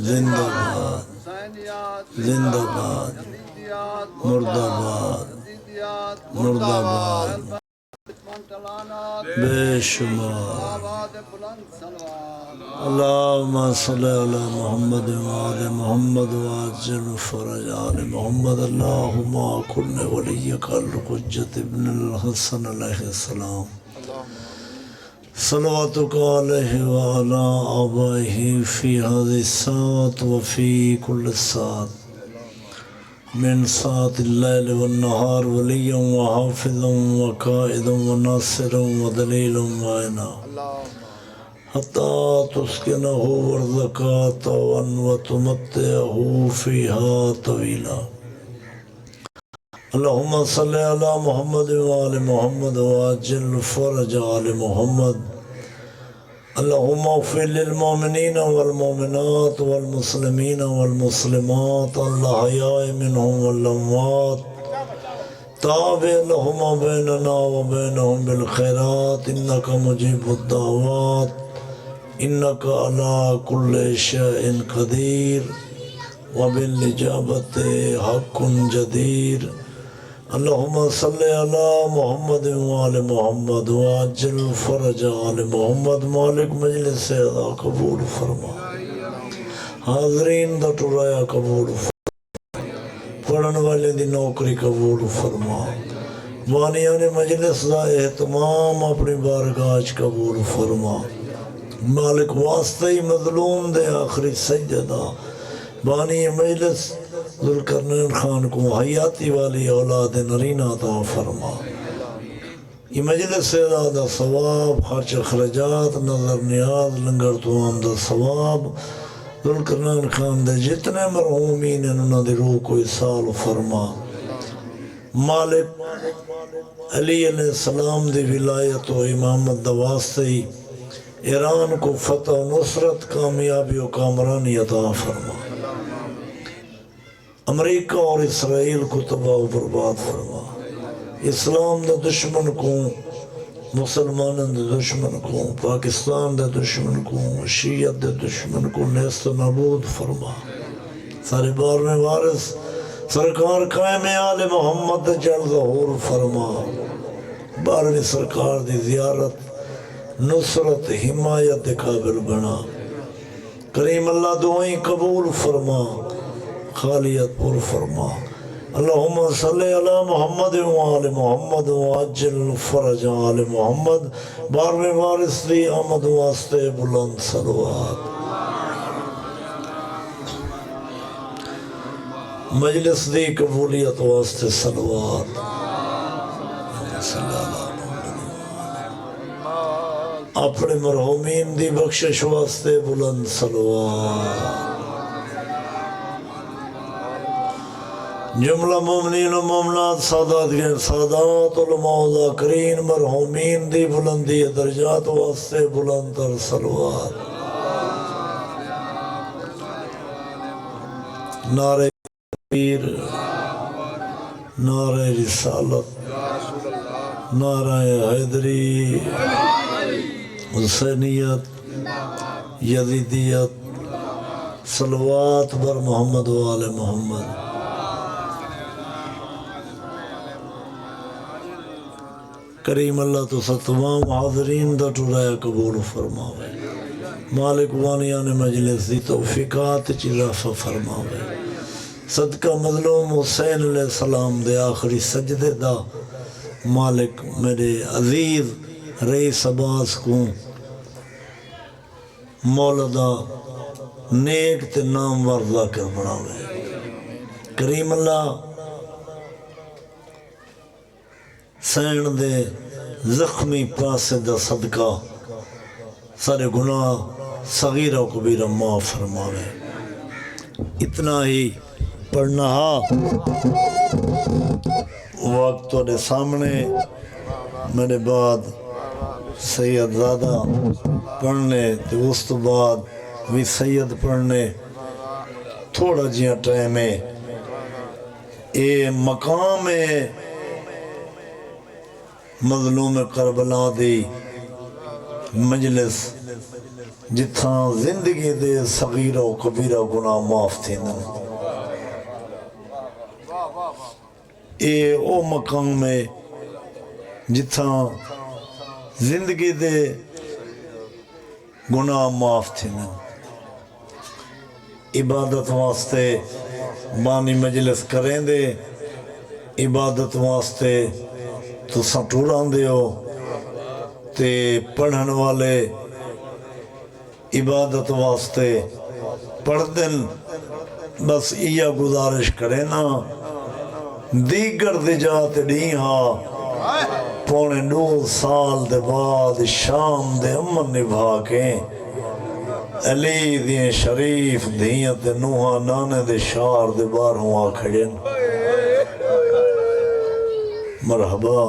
زندہ باد زندہ باد مرد آباد مرد آباد بے شمار اللہم صلی علی محمد وآل محمد وعجل فرج آل محمد اللہم کن ولیک الحجۃ ابن الحسن علیہ السلام صلواتک علیہ وعلی آبائہ فی هذه الساعة وفی کل ساعة من ساعة اللیل والنہار ولیا وحافظا وقائدا وناصرا ودلیلا وعینا حتی تسکنہ ورزقاتا وتمتعہ فیہا طویلا اللہم صلی علی محمد وآل محمد وعجل فرج آل محمد اللہم اغفر للمؤمنین والمؤمنات والمسلمین والمسلمات الأحیاء منهم والأموات تابع لهم بیننا وبینهم بالخیرات انک مجیب الدعوات انک علی کل شیء قدیر وبالإجابة حق جدیر اللہم صلی علی محمد وآل محمد وعجل فرج آل محمد مالک مجلس ادا قبول فرما حاضرین دا ٹرایا قبول فرما پڑھن والے دی نوکری قبول فرما بانیان مجلس دا اہتمام اپنی بارگاہ قبول فرما مالک واسطہ مظلوم دے آخری سجدہ بانی مجلس ذوالقرنین خان کو حیاتی والی اولاد نرینہ عطا فرما یہ مجلس سے زیادہ ثواب خرچ اخراجات نظر نیاز لنگر توام دا ثواب ذوالقرنین خان دے جتنے مرحومین انہوں نے روح کو اصال فرما مالک علی علیہ السلام دی ولایت و امامت دا واسطی ایران کو فتح و نصرت کامیابی و کامرانی عطا فرما امریکہ اور اسرائیل کو تباہ و برباد فرما اسلام دے دشمن کو مسلمان دے دشمن کو پاکستان دے دشمن کو شیعت دے دشمن کو نیست و نابود فرما سارے بار میں وارث سرکار قائم آل محمد جل ظہور فرما بارہویں سرکار دی زیارت نصرت حمایت قابل بنا کریم اللہ دعائیں قبول فرما خالیت پر فرما اللہم صلی علی محمد وآل محمد وعجل فرج آل محمد بارہویں وارث دی آمد واسطے بلند صلوات مجلس دی قبولیت واسطے صلوات اپنے مرحومین دی بخشش واسطے بلند صلوات جملہ مومنین و مومنات سادات گئن سادات علماء و ذاکرین مرحومین دی بلندی درجات واسطے بلند تر صلوات نعرہ تکبیر نعرہ رسالت نعرہ حیدری حسینیت یزیدیت صلوات بر محمد و آل محمد کریم اللہ تو تمام حاضرین دا ٹرایا قبول فرماوے مالک وانیان مجلس دی توفیقات چلافہ فرماوے صدقہ مظلوم حسین علیہ السلام دے آخری سجدے دا مالک میرے عزیز رئیس عباس کو مولدہ نیک تے نام ورزہ کر بڑھاوے کریم اللہ سین دے زخمی پاسے دا صدقہ سارے گناہ صغیرہ و کبیرہ معاف فرماوے اتنا ہی پڑھنا وقت توڑے سامنے میرے بعد سید زادہ پڑھنے تے اس تو بعد بھی سید پڑھنے تھوڑا جیاں ٹائم ہے اے مقام ہے مظلوم کربلا دی مجلس جتھاں زندگی دے صغیرہ و کبیرہ گناہ معاف تھیندن اے او مقام میں جتھاں زندگی دے گناہ معاف تھیندن عبادت واسطے بانی مجلس کریں دے عبادت واسطے تو سٹوران دے ہو تے پڑھن والے عبادت واسطے پڑھ دن بس یہ گزارش کرے نا دیگر دی جات ڈیہاں پونے 2 سال دے بعد شام دے امن نبھا کے علی دیں شریف دیاں تے نوحہ نانے دے شار دے بار ہوا کھڑین مرحبا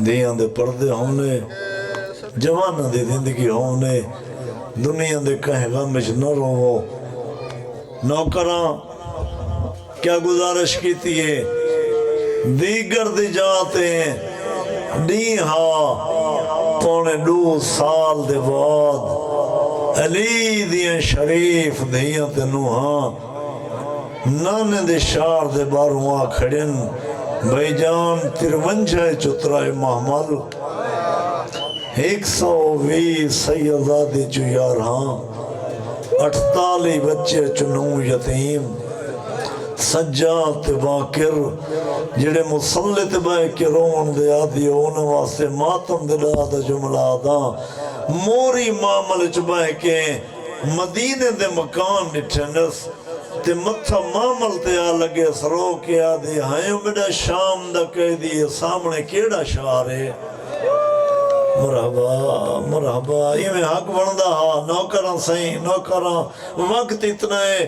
دیاں دے پردے ہونے جوانہ دے زندگی ہونے دنیا دے کہیں غمش نہ رہو نوکراں کیا گزارش کیتی ہے دیگر دی جاتے دیہا پونے 2 سال دے بعد علی دیاں شریف دیاں تے نوحاں نانے دے شار دے باروہاں کھڑن بھائی جان 53 چترائے محمل 120 سیدادی چو 11 48 بچے چنو یتیم سجاد باکر جڑے مسلط بائے کے رون دے آدھی اونا واسے ماتم دلا دا جملہ دا موری معامل چبائے کے مدینے دے مکان نٹھنس تے متھا معامل تے آ لگے سرو کے آدھی ہائیوں بیڑا شام دا کہہ دی سامنے کیڑا شارے مرحبا مرحبا یہ میں حق بڑھدا ہاں نوکران سہیں نوکران وقت اتنا ہے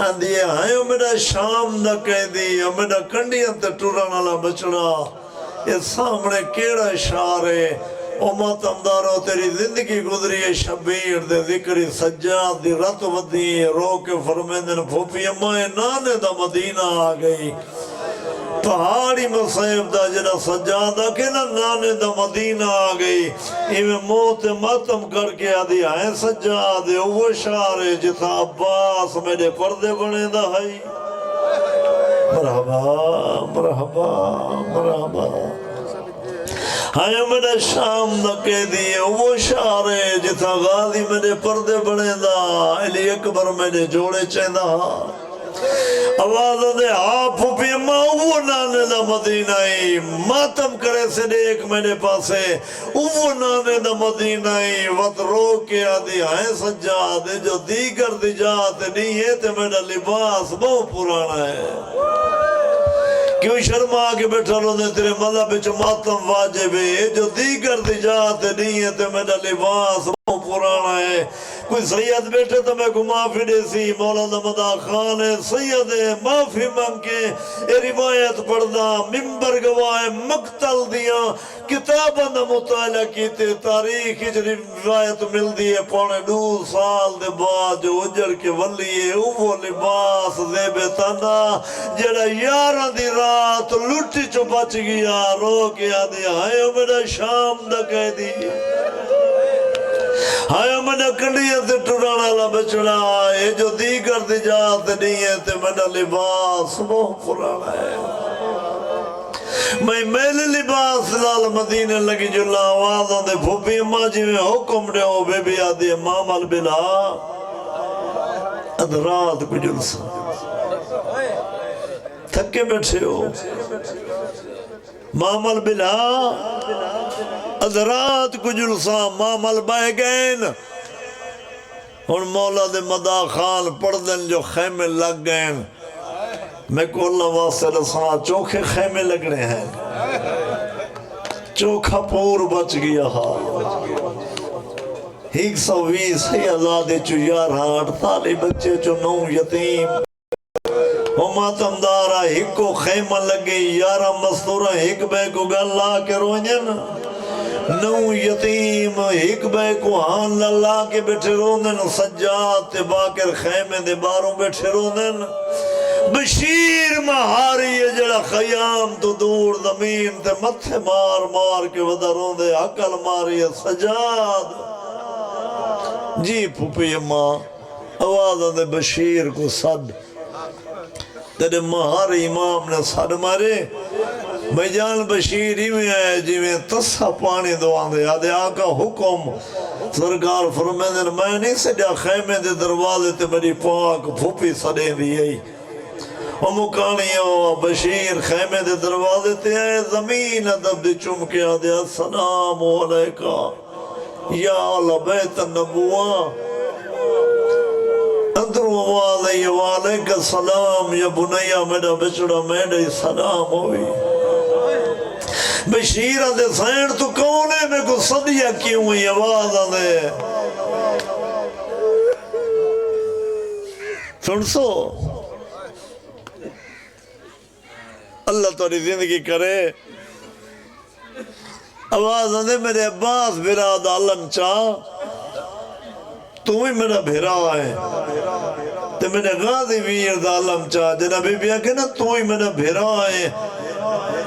آندھی ہائیوں میرا شام دا کہہ دی میرا کنڈیاں تے ٹورانا لا بچڑا یہ سامنے کیڑا اشار ہے او ماتمدارو تیری زندگی گزری ہے شبیر دے ذکری سجاد دی رت ودی رو کے فرمیندن پھوپی امائے نانے دا مدینہ آ گئی پہاڑی مصیب دا جنا سجادہ کے نانے دا مدینہ آ گئی ایویں موت ماتم کر کے آدھی آئیں سجادے وہ شارے جتا عباس میرے پردے بنے دا ہے مرحبا مرحبا مرحبا ہائیں میرے شام دا کہہ دیئے وہ شارے جتا غازی میرے پردے بنے دا علی اکبر میرے جوڑے چیندہ آواز دے آپ پی ماں وہ نانے دا مدینہ ہی ماتم کرے سے دیکھ میرے پاسے وہ نانے دا مدینہ ہی وقت رو کے آدھی آئیں سجادے جو دیگر دی جاتے نہیں ہے تے میرا لباس بہت پرانا ہے کیوں شرما کے بیٹھا رو دے تیرے مذہب بچ ماتم واجب ہے جو دیگر دی جاتے نہیں ہے تے میرا لباس بہت پرانا ہے کوئی سید بیٹھے تو میں کو معافی دے سی مولانا مدا خان ہے سید ہے معافی مانگ کے اے روایت پڑھنا ممبر گواہ مقتل دیا کتاباں دا مطالعہ کیتے تاریخ جو روایت مل دی ہے 2.5 سال دے بعد جو اجڑ کے ولی ہے وہ لباس زیب تانا جڑا 11 دی رات لٹی چو بچ گیا رو کے آدھی آئے میرا شام دا کہہ دی ہائے میں کنڈیاں سے ٹورانا لا بچڑا اے جو دیگر دی جات نہیں ہے تے میرا لباس بہت پرانا ہے میں میلے لباس لال مدینے لگی جو لاوازاں دے پھوپی ماں جی میں حکم دے ہو بے بی آدھی امام البلا ادرات کو جلسا تھکے بیٹھے ہو مام البلا ادرات کو جلسا مام البائے گئن اور مولا دے مدا خان پردن جو خیمے لگ گئن میں کو اللہ واسطے رساں چوکھے خیمے لگ رہے ہیں چوکھا پور بچ گیا 120 ہی آزادے چو 11 48 بچے چو 9 یتیم وہ ماتمدارا ایک کو خیمہ لگے 11 مستورہ ایک بے کو گلا کے روñen 9 یتیم ایک بے کو ہان اللہ کے بیٹھے روندن سجاد تے باکر خیمے دے باروں بیٹھے روندن بشیر مہاری ہے جڑا خیام تو دور زمین تے متھے مار مار کے ودا روندے عقل ماری ہے سجاد جی پھوپی اماں آواز آدھے بشیر کو صد تیرے مہار امام نے صد مارے بھائی جان بشیر ہی میں آئے جی میں تسا پانی دوان دے آدھے آقا حکم سرکار فرمیدن میں نہیں سجا خیمے دے دروازے تے میری پاک پھوپی سڑے دی آئی مکانی بشیر خیمے دے دروازے تے آئے زمین ادب دے چم کے آدھے السلام علیکہ یا آل بیت النبوہ اندر آواز ہے وعلیکہ السلام یا بنیہ میرا بچڑا میرے سلام ہوئی بشیر آدھے سین تو کون ہے میں کو صدیہ کیوں ہوئی آواز آدھے سن سو اللہ تاری زندگی کرے آواز آدھے میرے عباس براد عالم چاہ تو ہی میرا بھیرا ہے تو میرے غازی ویر عالم چاہ جناب بی بیا کہ نا تو ہی میرا بھیرا ہے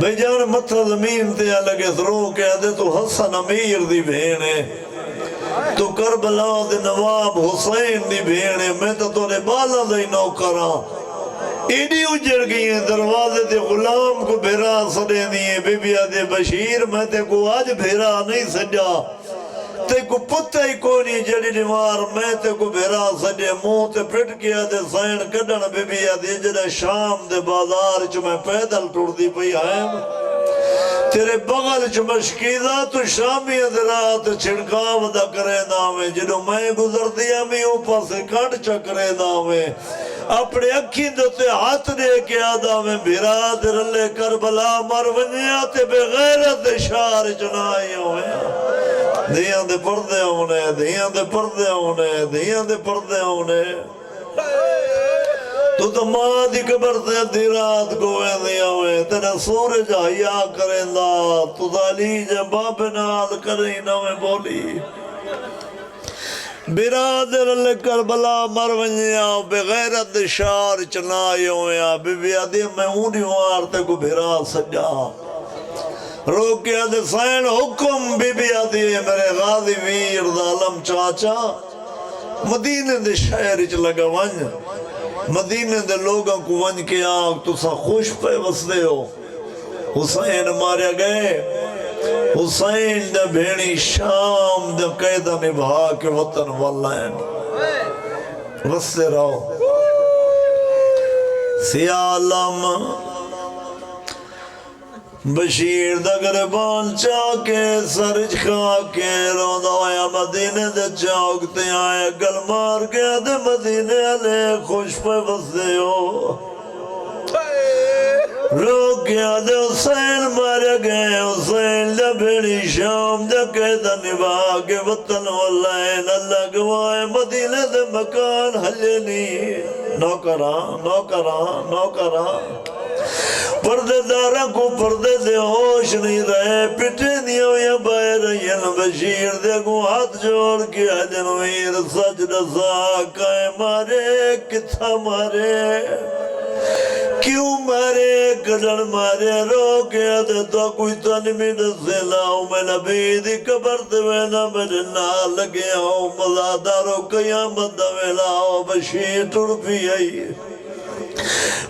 بھئی جان مطلع زمین تے لگے ذرو کے آدھے تو حسن امیر دی بھینے تو کربلا دے نواب حسین دی بھینے میں تو تونے بالا دے نوکران ایڈی اجڑ گئی ہیں دروازے تے غلام کو بھیرا سڑے دیئے بی بی آدھے بشیر میں تے کو آج بھیرا نہیں سجا تے کو پتہ ہی کونی جڑی نوار میں تے کو بھیرا سجے منہ تے پھٹ کیا دے سائن کڈن بی بی آدھے جڑا شام دے بازار چو میں پیدل ٹوڑ دی پئی آئیم تیرے بغل چو مشکیدہ تو شامی ادرات چھڑکاو دا کرے داویں جنہوں میں گزر دیا میں اوپا سے کٹ چکرے داویں اپنے اکھی دوتے ہاتھ دے کے آدھا میں بھیراد رلے کربلا مرونیا تے بغیرت شار چنائی ہوئے دیاں دے پردے ہونے دیاں دے پردے ہونے دیاں دے پردے ہونے تو ماں دی قبر سے دی رات گوئے دیا ہوئے تینا سورج حیاء کریں دا تو دالی جباب نال کریں نہ میں بولی برادر اللہ کربلا مرونیا بغیرت شار چنائی ہویا بی بی آدھی میں اونی وارتے کو بھرا سجا روکے آدھے سین حکم بی بی آدھی میرے غازی ویر دالم چاچا مدینہ دے شہر اچ لگا ونج مدینہ دے لوگاں کو ونج کے آگ تو سا خوش پہ وسدے ہو حسین ماریا گئے حسین دے بھیڑی شام دے قیدہ نبھا کے وطن واللین وسدے رہو سیالم بشیر دا گربان چاکے سرج خاکے روندہ آیا مدینہ دے چاکتے آئے گل مار گیا دے مدینہ لے خوش پہ بسدے ہو روک گیا دے حسین مارے گئے حسین دے بھیڑی شام دے قیدہ نبھا کے وطن واللین اللہ گوائے مدینہ دے مکان حلے نہیں نوکران نوکران نوکران پردے دارہ کو پردے دے ہوش نہیں رہے پٹے دیوں یا باہر ین بشیر دے کو ہاتھ جوڑ کے جنویر سجد ساکائے مارے کتھا مارے کیوں مارے کدڑ مارے روکے دے تو کوئی تنمید سے لاؤ میں نبی دی قبر دوینا میرے نال گیا ہوں مزادارو قیامت دویلاؤ بشیر ٹرپی آئی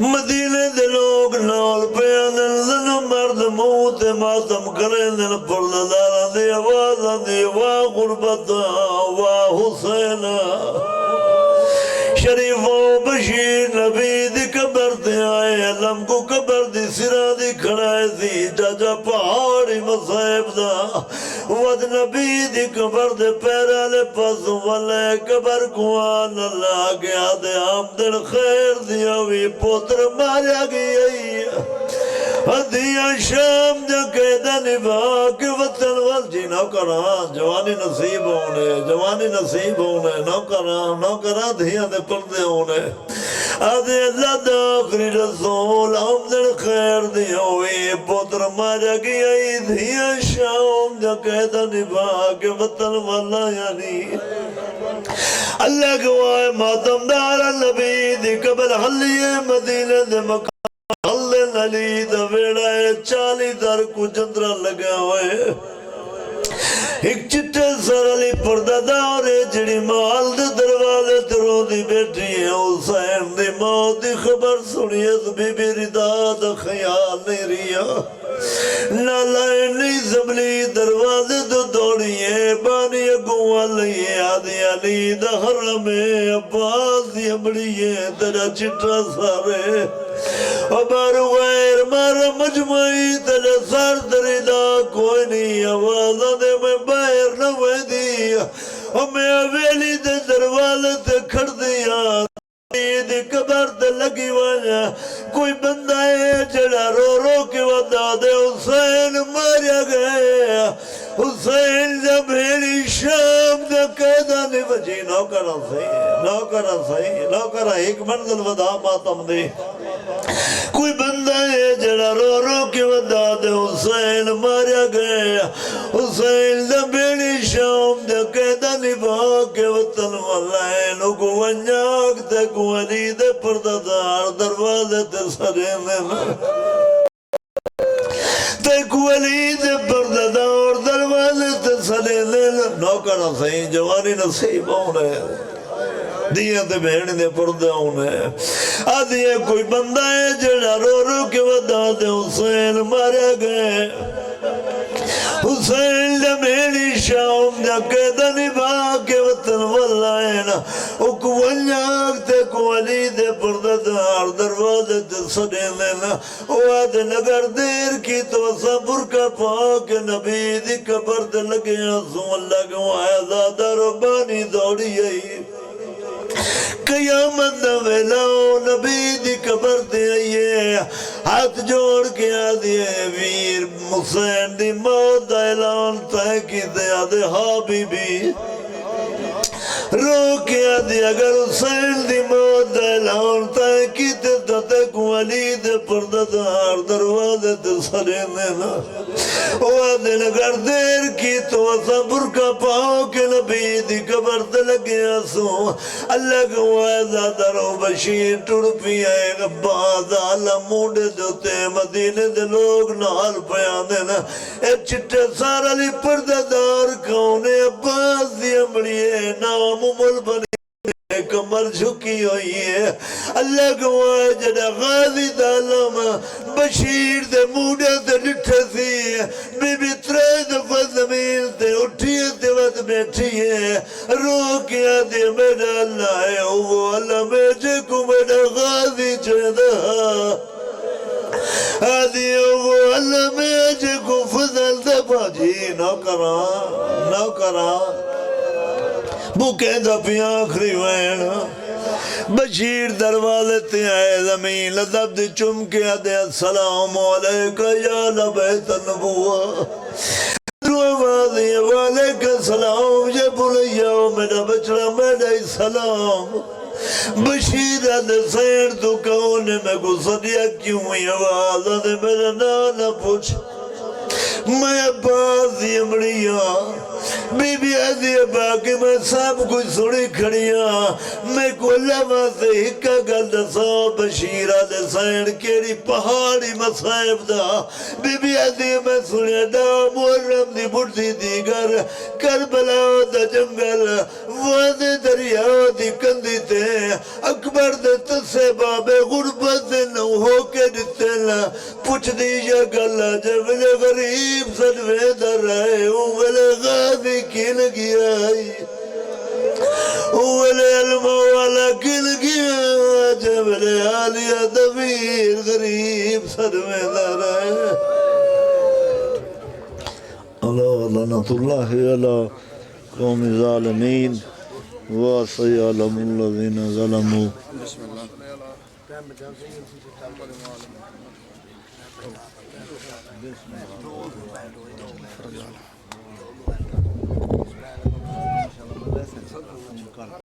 مدینے دے لوگ نال پیانن زن مرد موت ماتم کرنن پرددارا دے آوازا دے واہ غربتا واہ حسینہ شریف و بشیر نبی دی قبر تے آئے علم کو قبر دی سرا دی کھڑائے دی جاجا پہاڑی مصائب دا ود نبی دی قبر دے پیرا لے پس والے قبر کو آن اللہ گیا دے آمدن خیر دیا ہوئی پوتر ماریا گئی دیا شام جا قیدہ نبھا کے وطن والجی نوکران جوانی نصیب ہونے جوانی نصیب ہونے نوکران دیا دے پردے ہونے آدھے اللہ دا آخری رسول آمدن خیر دیا ہوئی پوتر ماریا گئی دیا شام جا قیدہ نبھا کے وطن والا یعنی اللہ گوائے ماتم دارا نبی دی قبل حلیے مدینہ دے مکان اللہ علی دا ویڑا ہے چالی در کو جندرہ لگا ہوئے ایک چٹے سر علی پردہ داورے جڑی مال دے دروازے تروں دی بیٹھی ہے حسین دی موت دی خبر سنی اس بی بی ردا دا خیال نہیں ریا نہ لائنی زملی دروازے تو دوڑی ہے بانی اگوان لئیے آدھی علی دا حرم عباس دی امڑی ہے تجا چٹا سارے ابارو غیر مارا مجمعی تجا سار دریدہ کوئی نہیں آوازہ دے میں باہر نہ ویدی ہمیں اویلی دے دروازے تے کھڑ دیا دی قبر تے لگی وانا کوئی بندہ ہے جڑا رو رو کے ودا دے حسین ماریا گئے حسین جب میری شام دے قیدہ نے بجی نوکرہ صحیح ایک منزل ودا ماتم دے کوئی بندہ ہے جڑا رو رو کے ودا دے حسین ماریا گئے حسین جب میری شام دے قیدہ نبھا کے وطن والائن کو ونیاک تے کو علی دے پرددار دروازے تے سرے میں تے کو علی دے پرددار دروازے تے سرے میں نوکرہ صحیح جوانی نصیب ہونے دیئے تے بہنی دے پردے ہونے آدھیے کوئی بندہ ہے جڑا رو رو کے ودا دے حسین مارے گئے حسین جمیلی شام جا قیدہ نبھا کے وطن واللائن اکوانیاک تے کو علی دے پرددار دروازے تے سڑے لینا وعد نگر دیر کی تو صبر کا پاک نبی دی قبر تے لگے آنسوں اللہ کو آزادہ ربانی دوڑی ہے قیامت ویلاؤ نبی دی قبر دے آئیے ہاتھ جوڑ کے آدھے ویر حسین دی موت دا اعلان تائے کی دے آدھے ہاں بی بی رو کے آدھے اگر حسین دی موت دا اعلان تائے کی دے دتے کو علی دے پرددار دروازے تے سرے دینا وعدے نگر دیر کی تو صبر کا پاؤ کے نبی دی قبر تے لگے آنسوں اللہ کو وعدہ درو بشیر ٹوڑ پی آئے غباد عالم موڑے دوتے مدینے دے لوگ نال پیان دینا اے چٹے سارا لی پرددار کونے عباس دی امڑیے نام مل بنی کمر جھکی ہوئی ہے اللہ کو جڑا غازی دالم بشیر دے موڑے دے لٹھے سی بی بی ترے دفع زمین تے اٹھی تے وقت بیٹھی ہے رو کیا دے میرا اللہ ہے وہ اللہ میجے کو میرا غازی چیدہ آدھی وہ اللہ میجے کو فضل دے باجی نوکران وہ کہندہ پی آخری وین بشیر دروازے تے آئے زمین لذب دی چم کے آدھے السلام علیکہ یا لبیت النبوہ دروازی علیکہ السلام یہ بلیہ میرا بچڑا میرا السلام بشیر آدھے سیر تو کونے میں گزریا کیوں یہ آواز آدھے میرا نانا پوچھ میں عباس دی امڑیاں بی بی عزی باقی میں سب کچھ سنی کھڑیاں میں کو اللہ واسے ہکا گل دسا بشیرہ دے سین کیری پہاڑی مصائب دا بی بی عزی میں سنیا دا محرم دی بڑھتی دیگر کربلا دا جنگل وادے دریا دی کندی تے اکبر دے تسے باب غربت دے نو ہو کے دتیلا پوچھ دی یا گلا جبلے غریب صدوے در آئے اولے غازی کی لگی آئی اولے علم والا کی لگی آئی جبلے عالیہ دبیر غریب صدوے در آئے اللہ لعنت اللہ علی قوم ظالمین وَسَيَعْلَمُ الَّذِينَ ظَلَمُوا بسم اللہ